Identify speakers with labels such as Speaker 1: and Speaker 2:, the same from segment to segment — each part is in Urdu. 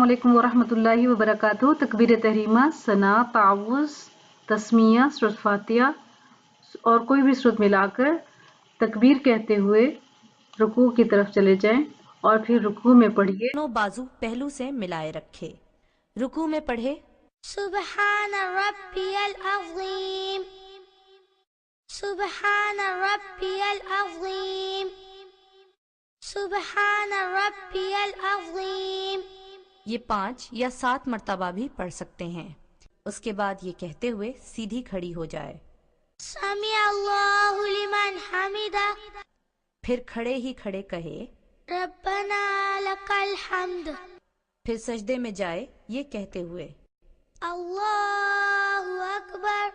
Speaker 1: علیکم ورحمۃ اللہ وبرکاتہ۔ تکبیر تحریمہ، ثنا، تعوذ، تسمیہ، سورۃ فاتحہ اور کوئی بھی سورت ملا کر تکبیر کہتے ہوئے رکوع کی طرف چلے جائیں اور پھر رکوع میں پڑھیے
Speaker 2: دونوں بازو پہلو سے ملائے رکھے۔ رکوع میں پڑھے
Speaker 3: سبحان ربی العظیم، سبحان ربی العظیم، سبحان ربی العظیم۔
Speaker 2: یہ 5 یا 7 مرتبہ بھی پڑھ سکتے ہیں۔ اس کے بعد یہ کہتے ہوئے سیدھی کھڑی ہو جائے۔
Speaker 3: سمع اللہ لمن حمدہ،
Speaker 2: پھر کھڑے ہی کھڑے کہے
Speaker 3: ربنا لک الحمد۔
Speaker 2: پھر سجدے میں جائے یہ کہتے ہوئے
Speaker 3: اللہ اکبر۔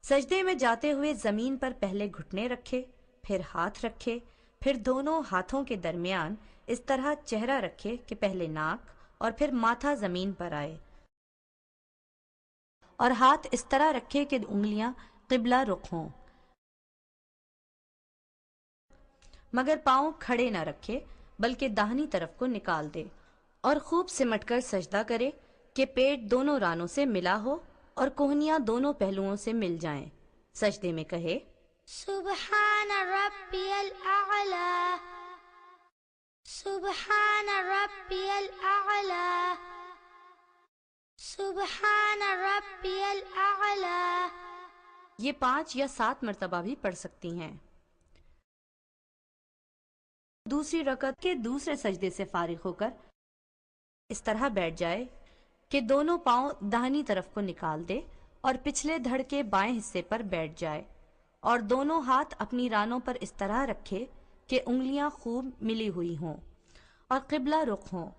Speaker 2: سجدے میں جاتے ہوئے زمین پر پہلے گھٹنے رکھے، پھر ہاتھ رکھے، پھر دونوں ہاتھوں کے درمیان اس طرح چہرہ رکھے کہ پہلے ناک اور پھر ماتھا زمین پر آئے، اور ہاتھ اس طرح رکھے کہ انگلیاں قبلہ رخ ہوں، مگر پاؤں کھڑے نہ رکھے بلکہ داہنی طرف کو نکال دے، اور خوب سمٹ کر سجدہ کرے کہ پیٹ دونوں رانوں سے ملا ہو اور کوہنیاں دونوں پہلوؤں سے مل جائیں۔ سجدے میں کہے
Speaker 3: سبحان ربی الاعلی، سبحان ربی الاعلی، سبحان ربی الاعلی۔
Speaker 2: یہ 5 یا 7 مرتبہ بھی پڑھ سکتی ہیں۔ دوسری رکعت کے دوسرے سجدے سے فارغ ہو کر اس طرح بیٹھ جائے کہ دونوں پاؤں داہنی طرف کو نکال دے اور پچھلے دھڑ کے بائیں حصے پر بیٹھ جائے، اور دونوں ہاتھ اپنی رانوں پر اس طرح رکھے کہ انگلیاں خوب ملی ہوئی ہوں اور قبلہ رخ ہوں۔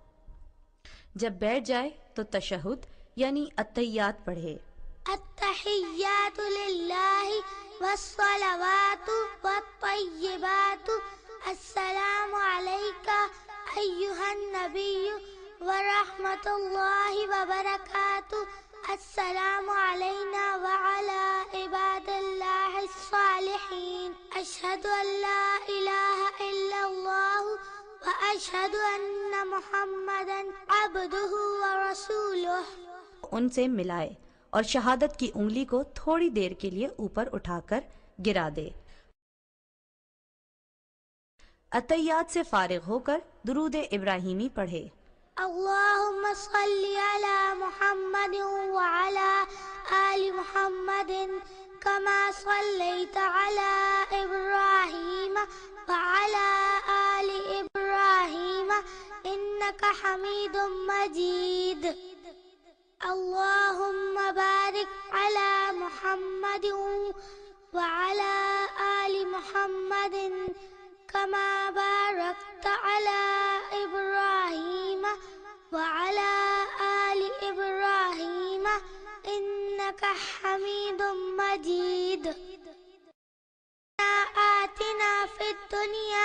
Speaker 2: جب بیٹھ جائے تو تشہد یعنی التحیات پڑھے۔
Speaker 3: التحیات للہ والصلوات والطیبات، السلام علیکہ ایہا النبی ورحمۃ اللہ وبرکاتہ، السلام علینا وعلی عباد اللہ الصالحین، اشہد ان لا الہ الا اللہ واشہد ان محمدا عبدہ ورسولہ۔
Speaker 2: ان سے ملائے اور شہادت کی انگلی کو تھوڑی دیر کے لیے اوپر اٹھا کر گرا دے۔ اتحیات سے فارغ ہو کر درود ابراہیمی پڑھے۔
Speaker 3: اللہم صلی علی محمد وعلی آل محمد کما صلیت علی ابراہیم وعلی آل ابراہیم انک حمید مجید۔ اللہم بارک علی محمد وعلی آل محمد کما بارکت علی ابراہیم وعلی آل ابراہیم انک حمید مجید۔ آتنا فی الدنیا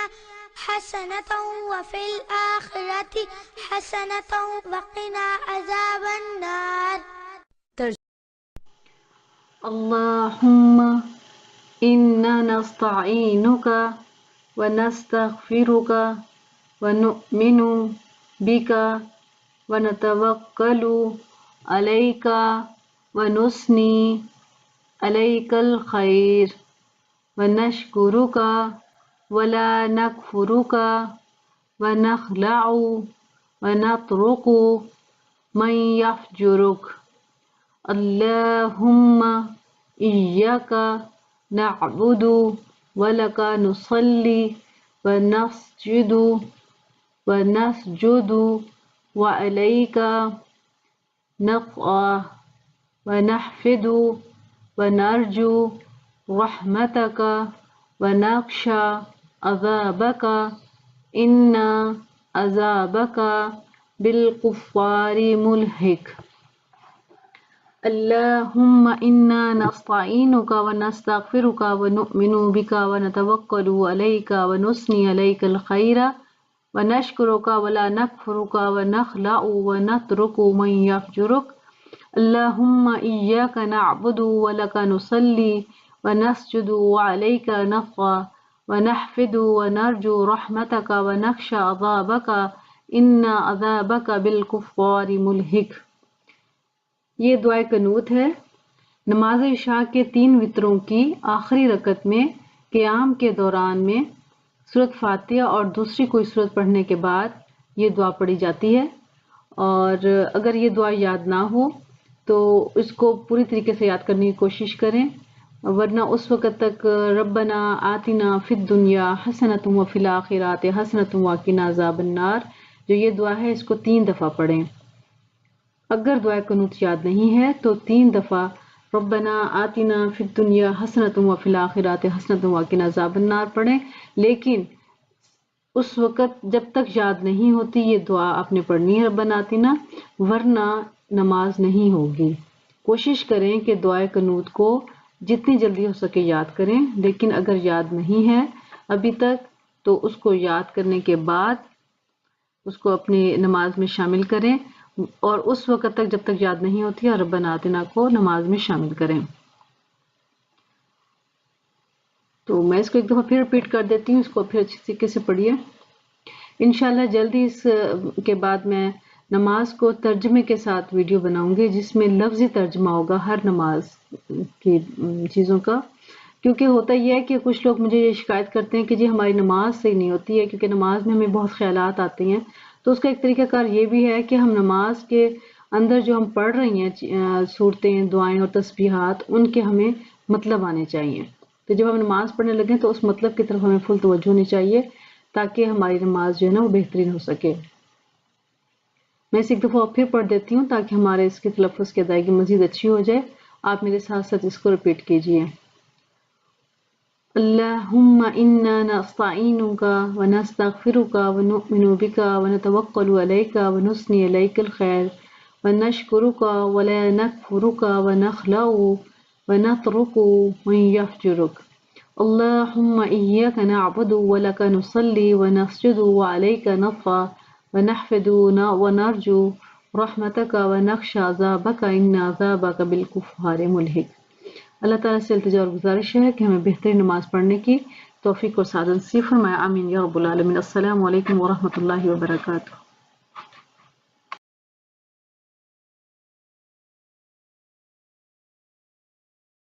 Speaker 3: حسنة وفی الآخرة حسنة وقنا عذاب النار۔
Speaker 1: اللہم انا نستعینک ونستغفرک ونؤمن بک ونتوکل علیک ونثنی علیک الخیر ونشکرک ولا نکفرک ونخلع ونترک من یفجرک۔ اللہم ایاک نعبد ولک نصلی ونسجد وعلیک نسعی ونحفد ونرجو رحمتک ونخشى عذابک ان عذابک بالکفار ملحق۔ اللہم انا نستعینک ونستغفرک ونؤمن بک ونتوکل علیک ونثنی علیک الخیر ونشکرک ولا نکفرک ونخلع ونترک من یفجرک۔ اللہم ایاک نعبد ولک نصلی ونسجد وعلیک نسعی ونحفد ونرجو رحمتک ونخشى عذابک ان عذابک بالکفار ملحق۔ یہ دعائے قنوت ہے۔ نماز عشاء کے 3 وطروں کی آخری رکعت میں قیام کے دوران میں سورۃ فاتحہ اور دوسری کوئی سورت پڑھنے کے بعد یہ دعا پڑھی جاتی ہے، اور اگر یہ دعا یاد نہ ہو تو اس کو پوری طریقے سے یاد کرنے کی کوشش کریں، ورنہ اس وقت تک ربنا آتنا فی الدنیا حسنۃ وفی الآخرۃ حسنۃ وقنا عذاب النار جو یہ دعا ہے اس کو 3 دفعہ پڑھیں۔ اگر دعائے قنوت یاد نہیں ہے تو 3 دفعہ ربنا آتنا فی الدنیا حسنۃ وفی الآخرۃ حسنۃ وقنا عذاب النار پڑھیں، لیکن اس وقت جب تک یاد نہیں ہوتی یہ دعا آپ نے پڑھنی ہے ربنا آتنا، ورنہ نماز نہیں ہوگی۔ کوشش کریں کہ دعائے قنوت کو جتنی جلدی ہو سکے یاد کریں، لیکن اگر یاد نہیں ہے ابھی تک تو اس کو یاد کرنے کے بعد اس کو اپنی نماز میں شامل کریں، اور اس وقت تک جب تک یاد نہیں ہوتی اور ربنا آتنا کو نماز میں شامل کریں۔ تو میں اس کو ایک دفعہ پھر ریپیٹ کر دیتی ہوں، اس کو پھر اچھی طریقے سے پڑھیے۔ انشاءاللہ جلدی اس کے بعد میں نماز کو ترجمے کے ساتھ ویڈیو بناؤں گی جس میں لفظی ترجمہ ہوگا ہر نماز کی چیزوں کا، کیونکہ ہوتا یہ ہے کہ کچھ لوگ مجھے یہ شکایت کرتے ہیں کہ جی ہماری نماز صحیح نہیں ہوتی ہے، کیونکہ نماز میں ہمیں بہت خیالات آتے ہیں۔ تو اس کا ایک طریقہ کار یہ بھی ہے کہ ہم نماز کے اندر جو ہم پڑھ رہی ہیں صورتیں، دعائیں اور تسبیحات، ان کے ہمیں مطلب آنے چاہیے۔ تو جب ہم نماز پڑھنے لگیں تو اس مطلب کی طرف ہمیں فل توجہ ہونی چاہیے تاکہ ہماری نماز جو ہے نا وہ بہترین ہو سکے۔ میں اسے ایک دفعہ پھر پڑھ دیتی ہوں تاکہ ہمارے اس کے تلفظ کی ادائیگی مزید اچھی ہو جائے۔ آپ میرے ساتھ ساتھ اس کو ریپیٹ کیجیے۔ اللہم انا نستعینک ونستغفرک ونؤمن بک ونتوکل علیک ونثنی علیک الخیر ونشکرک ولا نکفرک ونخلع ونترک من یفجرک۔ اللہم ایاک نعبد ولک نصلی ونسجد وعلیک نطغى ونحفد ونرجو رحمتک ونخشى عذابک ان عذابک بالکفار ملحق۔ اللہ تعالیٰ سے التجا اور گزارش ہے کہ ہمیں بہترین نماز پڑھنے کی توفیق اور سعادت نصیب فرمائے، آمین یا رب العالمین۔ السلام علیکم ورحمۃ اللہ وبرکاتہ۔